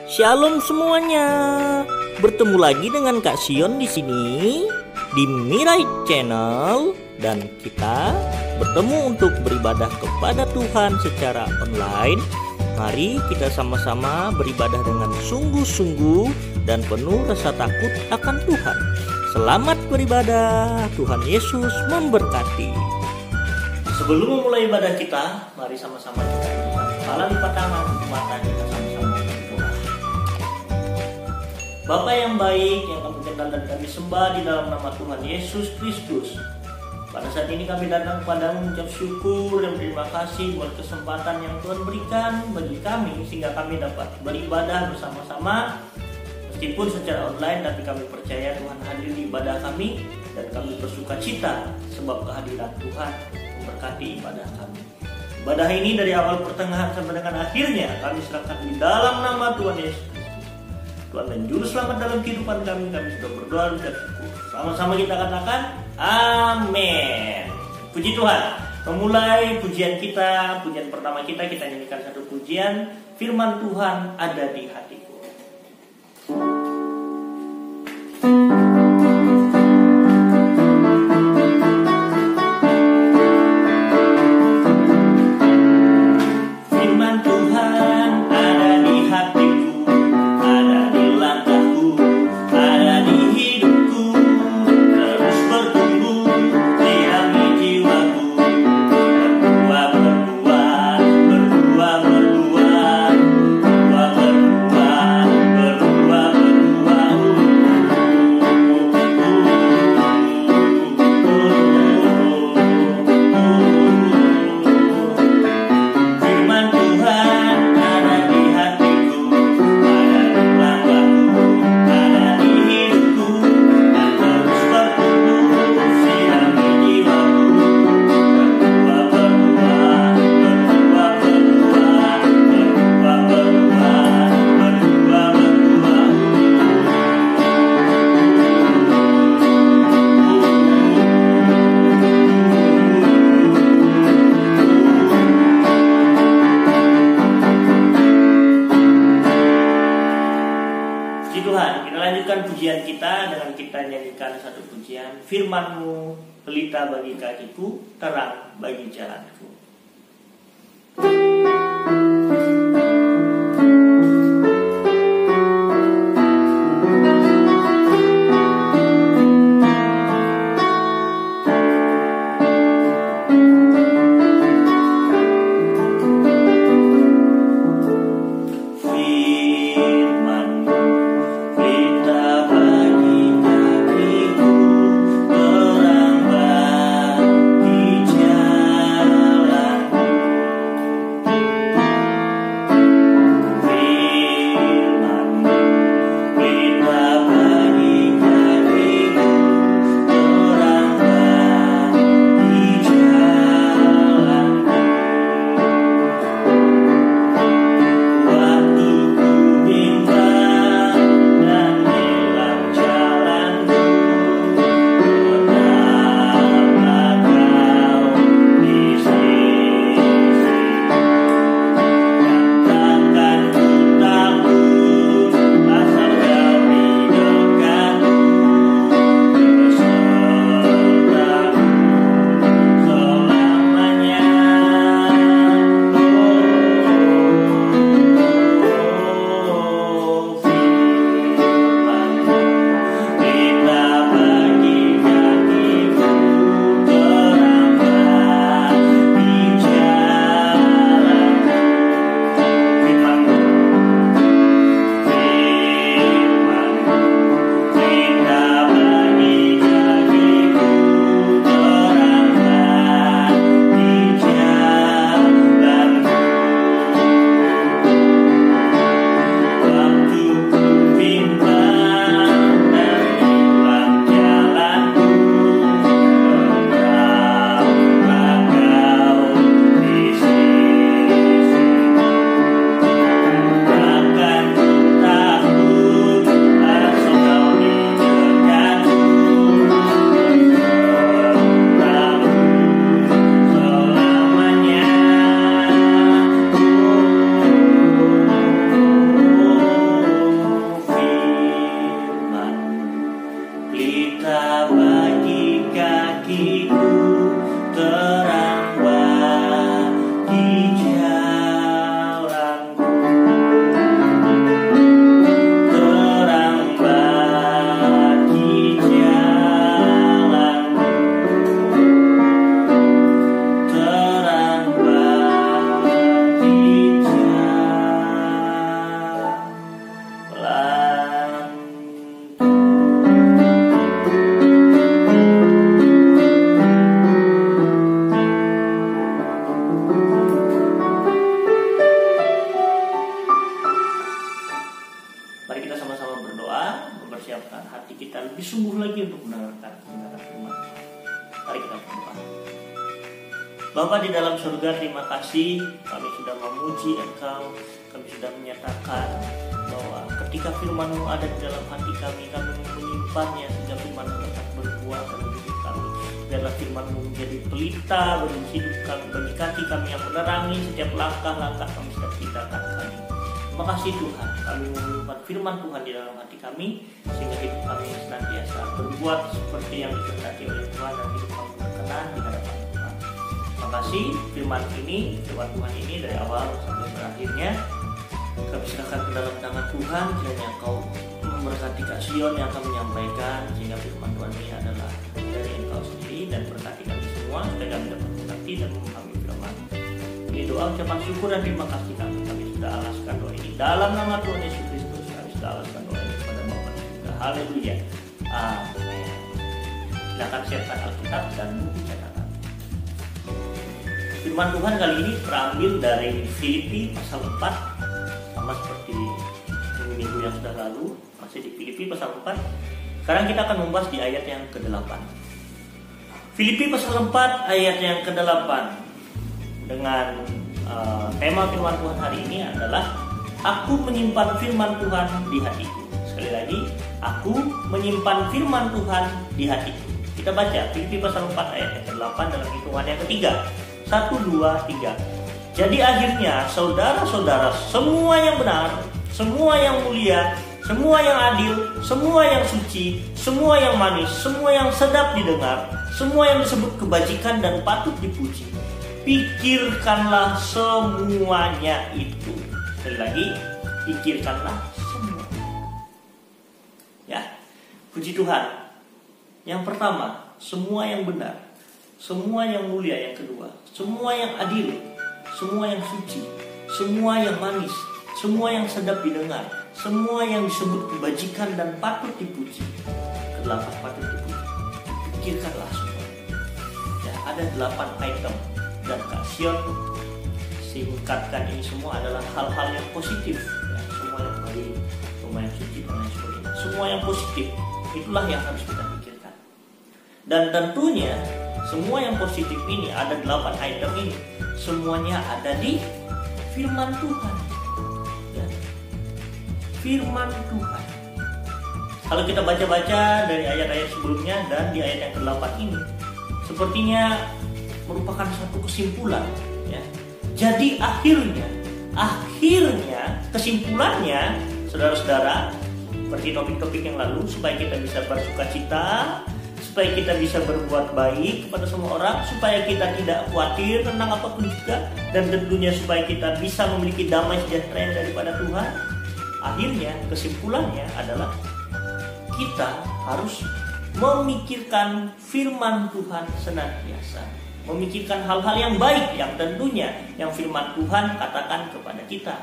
Shalom semuanya. Bertemu lagi dengan Kak Sion di sini di Mirai Channel, dan kita bertemu untuk beribadah kepada Tuhan secara online. Mari kita sama-sama beribadah dengan sungguh-sungguh dan penuh rasa takut akan Tuhan. Selamat beribadah. Tuhan Yesus memberkati. Sebelum memulai ibadah kita, mari sama-sama kita lipat kepala, lipat tangan, mata kita sama-sama berdoa. Bapa yang baik, yang kami kenal dan kami sembah di dalam nama Tuhan Yesus Kristus, pada saat ini kami datang kepadamu mengucap syukur dan terima kasih buat kesempatan yang Tuhan berikan bagi kami sehingga kami dapat beribadah bersama-sama. Meskipun secara online, tapi kami percaya Tuhan hadir di ibadah kami dan kami bersuka cita sebab kehadiran Tuhan memberkati ibadah kami. Ibadah ini dari awal pertengahan sampai dengan akhirnya kami serahkan di dalam nama Tuhan Yesus. Tuhan dan Juru Selamat dalam kehidupan kami sudah berdoa dan bersyukur. Sama-sama kita katakan amin. Puji Tuhan. Memulai pujian kita, pujian pertama kita nyanyikan satu pujian, firman Tuhan ada di hatiku. Firman-Mu pelita bagi kakiku, terang bagi jalanku. mempersiapkan hati kita lebih sungguh lagi untuk mendengarkan firman. Mari kita berdoa. Bapa di dalam surga, terima kasih kami sudah memuji Engkau, kami sudah menyatakan bahwa ketika firman-Mu ada di dalam hati kami menyimpannya sehingga firman-Mu dapat berbuah dalam hidup kami. Biarlah firman-Mu menjadi pelita bagi hidup kami, bagi kaki kami yang menerangi setiap langkah-langkah kami setiap tindakan kami. Terima kasih Tuhan, kami menyimpan firman Tuhan di dalam hati kami sehingga hidup kami senantiasa berbuat seperti yang dikehendaki oleh Tuhan dan hidup kami berkenan di hadapan Tuhan. Terima kasih firman Tuhan ini dari awal sampai berakhirnya kami serahkan ke dalam tangan Tuhan. Kiranya Engkau memberkati Kak Sion yang akan menyampaikan, sehingga firman Tuhan ini adalah dari Engkau sendiri, dan berkati kami semua supaya kami dapat mengerti dan memahami firman. Ini doa ucapan syukur dan terima kasih kami sudah alaskan doa ini dalam nama Tuhan Yesus Kristus. Kami sudah alaskan doa ini kepada Bapa di surga. Haleluya. Amin. Silakan siapkan Alkitab dan buku catatan. Firman Tuhan kali ini terambil dari Filipi pasal 4, sama seperti minggu yang sudah lalu, masih di Filipi pasal 4. Sekarang kita akan membahas di ayat yang ke-8. Filipi pasal 4 ayat yang ke-8 dengan tema firman Tuhan hari ini adalah aku menyimpan firman Tuhan di hatiku. Sekali lagi, aku menyimpan firman Tuhan di hatiku. Kita baca Filipi pasal 4 ayat yang ke-8 dalam hitungan yang ketiga. 1, 2, 3. Jadi akhirnya saudara-saudara, semua yang benar, semua yang mulia, semua yang adil, semua yang suci, semua yang manis, semua yang sedap didengar, semua yang disebut kebajikan dan patut dipuji, pikirkanlah semuanya itu. Sekali lagi, pikirkanlah semua. Ya, puji Tuhan. Yang pertama, semua yang benar, semua yang mulia. Yang kedua, semua yang adil, semua yang suci, semua yang manis, semua yang sedap didengar, semua yang disebut kebajikan dan patut dipuji. Kedelapan, patut dipuji. Pikirkanlah semua. Ya, ada 8 item, dan Kak Sion singkatkan ini semua adalah hal-hal yang positif. Ya, semua yang baik, semua yang suci dan lain sebagainya. Semua yang positif, itulah yang harus kita pikirkan. Dan tentunya semua yang positif ini, ada 8 item ini, semuanya ada di firman Tuhan. Ya. Firman Tuhan. Kalau kita baca-baca dari ayat-ayat sebelumnya dan di ayat yang ke-8 ini, sepertinya merupakan satu kesimpulan. Ya. Jadi akhirnya kesimpulannya, saudara-saudara, seperti topik-topik yang lalu, supaya kita bisa bersukacita, supaya kita bisa berbuat baik kepada semua orang, supaya kita tidak khawatir tentang apapun juga, dan tentunya supaya kita bisa memiliki damai sejahtera yang daripada Tuhan. Akhirnya kesimpulannya adalah kita harus memikirkan firman Tuhan senantiasa, memikirkan hal-hal yang baik yang tentunya yang firman Tuhan katakan kepada kita.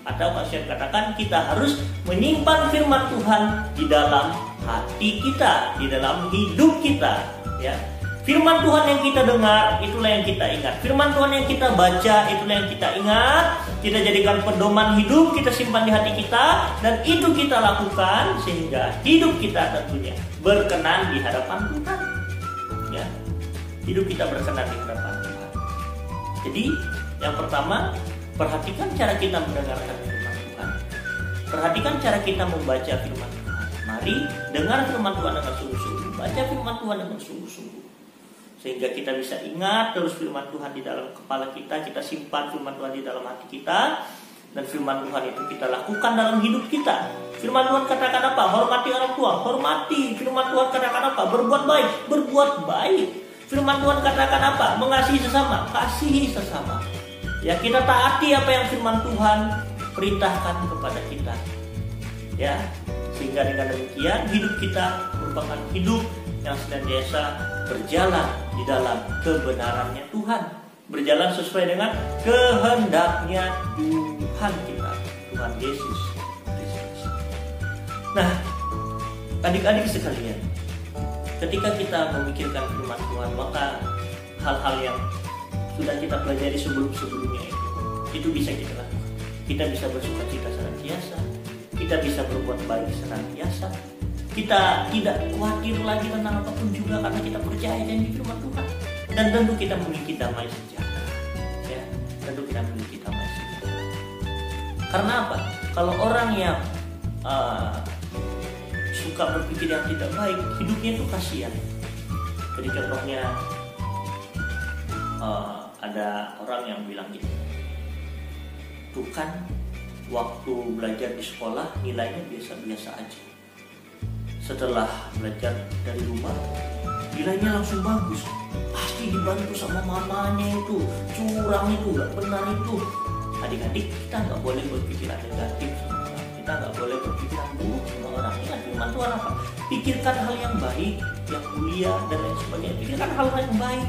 Atau saya katakan kita harus menyimpan firman Tuhan di dalam hati kita, di dalam hidup kita. Ya, firman Tuhan yang kita dengar, itulah yang kita ingat. Firman Tuhan yang kita baca, itulah yang kita ingat. Kita jadikan pedoman hidup, kita simpan di hati kita, dan itu kita lakukan sehingga hidup kita tentunya berkenan di hadapan Tuhan. Ya, hidup kita berkenan di hadapan Tuhan. Jadi yang pertama, perhatikan cara kita mendengarkan firman Tuhan. Perhatikan cara kita membaca firman Tuhan. Mari dengar firman Tuhan dengan sungguh-sungguh, baca firman Tuhan dengan sungguh-sungguh, sehingga kita bisa ingat terus firman Tuhan di dalam kepala kita. Kita simpan firman Tuhan di dalam hati kita, dan firman Tuhan itu kita lakukan dalam hidup kita. Firman Tuhan katakan apa? Hormati orang tua, hormati. Firman Tuhan katakan apa? Berbuat baik, berbuat baik. Firman Tuhan katakan apa? Mengasihi sesama, kasihi sesama. Ya, kita taati apa yang firman Tuhan perintahkan kepada kita. Ya, sehingga dengan demikian hidup kita merupakan hidup yang senantiasa berjalan di dalam kebenarannya Tuhan, berjalan sesuai dengan kehendaknya Tuhan kita, Tuhan Yesus Kristus. Nah, adik-adik sekalian, ketika kita memikirkan firman Tuhan, maka hal-hal yang sudah kita pelajari sebelum-sebelumnya itu bisa kita lakukan. Kita bisa bersukacita senantiasa, kita bisa berbuat baik senantiasa, Kita tidak khawatir lagi tentang apapun juga karena kita percaya janji firman Tuhan. Dan tentu kita memiliki damai sejahtera. Ya, tentu kita memiliki damai sejahtera. Karena apa? Kalau orang yang suka berpikir yang tidak baik, hidupnya itu kasihan. Jadi contohnya ada orang yang bilang gini, tuh kan waktu belajar di sekolah nilainya biasa-biasa aja, setelah belajar dari rumah nilainya langsung bagus, pasti dibantu sama mamanya itu, curang itu, gak benar itu. Adik-adik, kita gak boleh berpikiran negatif sama orang, kita gak boleh berpikiran buruk sama orang. Ingat firman Tuhan apa? Pikirkan hal yang baik, yang mulia dan lain sebagainya. Pikirkan hal yang baik.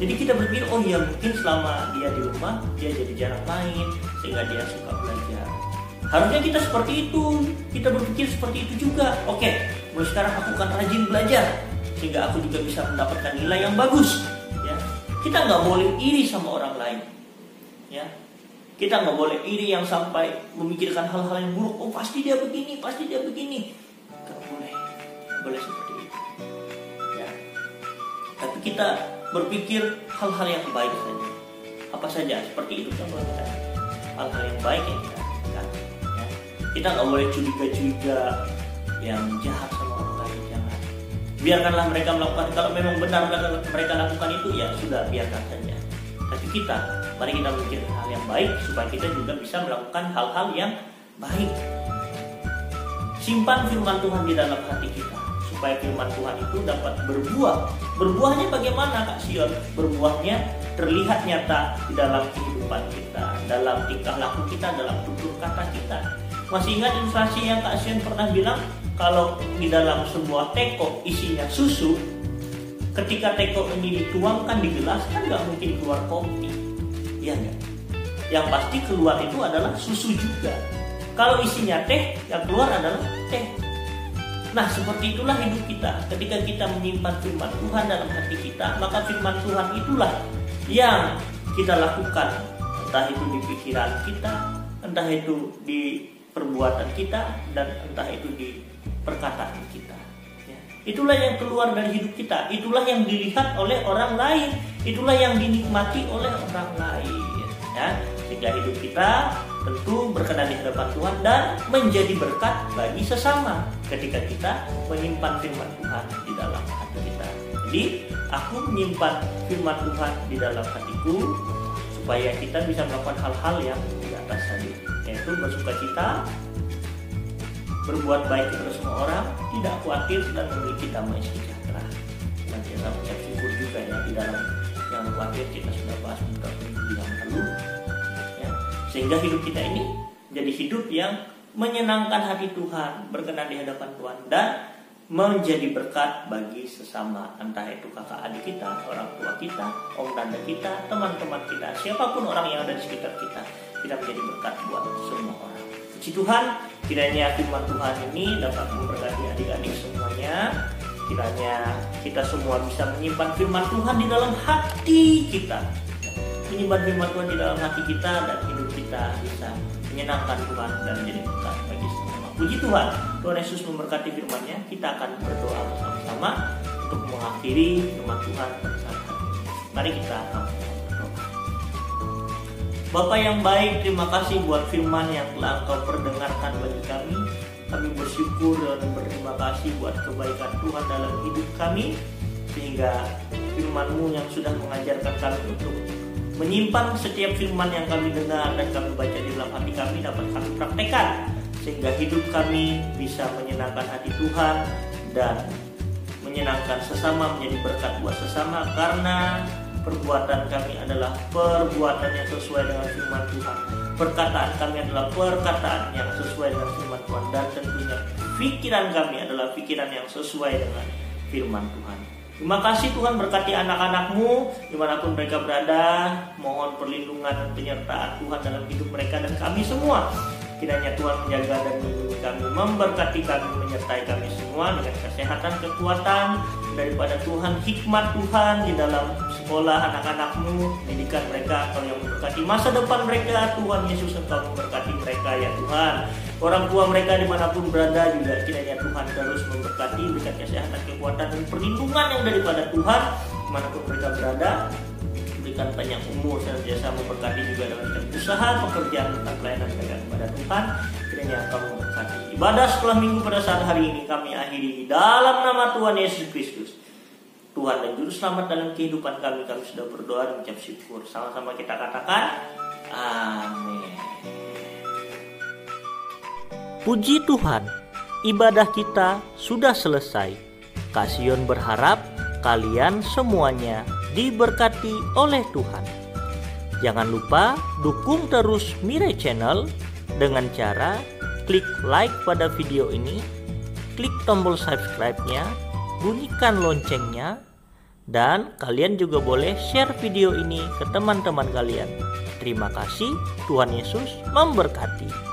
Jadi kita berpikir, oh ya mungkin selama dia di rumah dia jadi jarang main sehingga dia suka belajar. Harusnya kita seperti itu, kita berpikir seperti itu juga. Oke, mulai sekarang aku akan rajin belajar sehingga aku juga bisa mendapatkan nilai yang bagus. Ya, kita nggak boleh iri sama orang lain. Ya, kita nggak boleh iri yang sampai memikirkan hal-hal yang buruk. Oh pasti dia begini, pasti dia begini. Nggak boleh seperti itu. Ya, tapi kita berpikir hal-hal yang baik saja. Apa saja seperti itu contohnya. Hal-hal yang baik yang kita lakukan. Ya. Kita nggak boleh curiga-curiga yang jahat sama orang lain, jangan. Biarkanlah mereka melakukan. Kalau memang benar mereka lakukan itu, ya sudah biarkan saja. Tapi kita, mari kita mikir hal yang baik supaya kita juga bisa melakukan hal-hal yang baik. Simpan firman Tuhan di dalam hati kita supaya firman Tuhan itu dapat berbuah. Berbuahnya bagaimana Kak Sion? Berbuahnya terlihat nyata di dalam kehidupan kita, dalam tingkah laku kita, dalam tutur kata kita. Masih ingat ilustrasi yang Kak Sion pernah bilang, kalau di dalam sebuah teko isinya susu, ketika teko ini dituangkan di gelas kan nggak mungkin keluar kopi, ya nggak? Yang pasti keluar itu adalah susu juga. Kalau isinya teh, yang keluar adalah teh. Nah seperti itulah hidup kita. Ketika kita menyimpan firman Tuhan dalam hati kita, maka firman Tuhan itulah yang kita lakukan. Entah itu di pikiran kita, entah itu di perbuatan kita, dan entah itu di perkataan kita. Ya. Itulah yang keluar dari hidup kita. Itulah yang dilihat oleh orang lain. Itulah yang dinikmati oleh orang lain. Ya. Sehingga hidup kita tentu berkenan di hadapan Tuhan dan menjadi berkat bagi sesama ketika kita menyimpan firman Tuhan di dalam hati kita. Jadi aku menyimpan firman Tuhan di dalam hatiku supaya kita bisa melakukan hal-hal yang di atas tadi, yaitu bersukacita, berbuat baik kepada semua orang, tidak khawatir dan memiliki damai sejahtera. Nanti kita mengucap syukur juga ya di dalam yang khawatir kita sudah bahas beberapa minggu yang lalu. Sehingga hidup kita ini menjadi hidup yang menyenangkan hati Tuhan, berkenan di hadapan Tuhan, dan menjadi berkat bagi sesama, entah itu kakak adik kita, orang tua kita, om tante kita, teman-teman kita, siapapun orang yang ada di sekitar kita menjadi berkat buat semua orang. Puji Tuhan, kiranya firman Tuhan ini dapat memberkati adik-adik semuanya. Kiranya kita semua bisa menyimpan firman Tuhan di dalam hati kita, menyimpan firman Tuhan di dalam hati kita, dan hidup kita bisa menyenangkan Tuhan dan menjadi berkat bagi semua. Puji Tuhan, Tuhan Yesus memberkati firman-Nya. Kita akan berdoa bersama-sama untuk mengakhiri firman Tuhan pada saat hari ini. Mari kita berdoa. Bapa yang baik, terima kasih buat firman yang telah Engkau perdengarkan bagi kami. Kami bersyukur dan berterima kasih buat kebaikan Tuhan dalam hidup kami, sehingga firman-Mu yang sudah mengajarkan kami untuk menyimpan setiap firman yang kami dengar dan kami baca di dalam hati kami dapat kami praktekkan, sehingga hidup kami bisa menyenangkan hati Tuhan dan menyenangkan sesama, menjadi berkat buat sesama, karena perbuatan kami adalah perbuatan yang sesuai dengan firman Tuhan. Perkataan kami adalah perkataan yang sesuai dengan firman Tuhan, dan tentunya pikiran kami adalah pikiran yang sesuai dengan firman Tuhan. Terima kasih Tuhan, berkati anak-anak-Mu dimanapun mereka berada. Mohon perlindungan dan penyertaan Tuhan dalam hidup mereka dan kami semua. Kiranya Tuhan menjaga dan melindungi kami, memberkati kami, menyertai kami semua dengan kesehatan, kekuatan daripada Tuhan, hikmat Tuhan di dalam sekolah anak-anakmu, pendidikan mereka, Engkau yang memberkati masa depan mereka. Tuhan Yesus, Engkau memberkati mereka ya Tuhan. Orang tua mereka dimanapun berada juga kiranya Tuhan terus memberkati, berikan kesehatan, kekuatan, dan perlindungan yang daripada Tuhan dimanapun mereka berada. Berikan panjang umur, senantiasa memberkati juga dalam setiap usaha, pekerjaan, tentang pelayanan mereka kepada Tuhan. Kiranya Engkau memberkati. Ibadah sekolah minggu pada saat hari ini kami akhiri di dalam nama Tuhan Yesus Kristus, Tuhan dan Juru Selamat dalam kehidupan kami. Kami sudah berdoa dan mengucap syukur. Sama-sama kita katakan, amin. Puji Tuhan, ibadah kita sudah selesai. Kak Sion berharap kalian semuanya diberkati oleh Tuhan. Jangan lupa dukung terus Mirai Channel dengan cara klik like pada video ini, klik tombol subscribe-nya, bunyikan loncengnya, dan kalian juga boleh share video ini ke teman-teman kalian. Terima kasih, Tuhan Yesus memberkati.